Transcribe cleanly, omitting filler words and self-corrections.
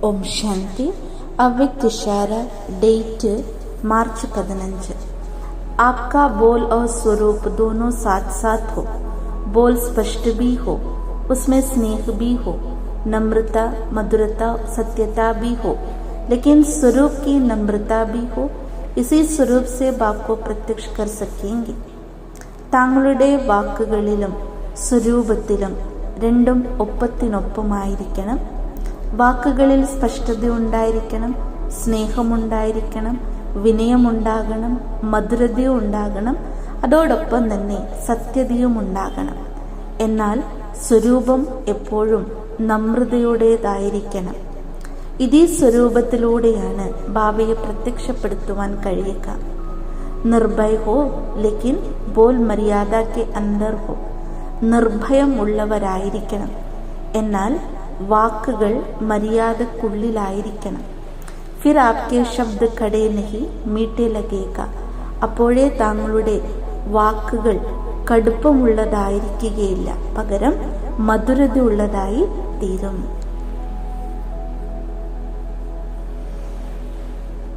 ഓം ശാന്തി. അവ്യക്ത ഇഷാര. डेट मार्च 15. आपका बोल और स्वरूप दोनों साथ साथ हो. बोल स्पष्ट भी हो, उसमें स्नेह भी हो, नम्रता, मधुरता, सत्यता भी हो, लेकिन स्वरूप की नम्रता भी हो. इसी स्वरूप से बाप को प्रत्यक्ष कर सकेंगे. താങ്കളുടെ വാക്കുകളിലും സ്വരൂപത്തിലും രണ്ടും ഒപ്പത്തിനൊപ്പമായിരിക്കണം. വാക്കുകളിൽ സ്പഷ്ടതയുണ്ടായിരിക്കണം, സ്നേഹമുണ്ടായിരിക്കണം, വിനയമുണ്ടാകണം, മധുരതയും ഉണ്ടാകണം, അതോടൊപ്പം തന്നെ സത്യതയും ഉണ്ടാകണം. എന്നാൽ സ്വരൂപം എപ്പോഴും നമ്രതയുടേതായിരിക്കണം. ഇതേ സ്വരൂപത്തിലൂടെയാണ് ബാബയെ പ്രത്യക്ഷപ്പെടുത്തുവാൻ കഴിയുക. നിർഭയ ഹോ ലേക്കിൻ ബോൽ മര്യാദ കെ അന്തർ ഹോ. നിർഭയം ഉള്ളവരായിരിക്കണം, എന്നാൽ വാക്കുകൾ മര്യാദക്കുള്ളിലായിരിക്കണം. ഫിർ ആപ്കെ ശബ്ദ കടേ നഹി മീട്ടെ ലഗേക. അപ്പോഴേ താങ്കളുടെ വാക്കുകൾ കടുപ്പമുള്ളതായിരിക്കുകയില്ല, പകരം മധുരതയുള്ളതായി തീരും.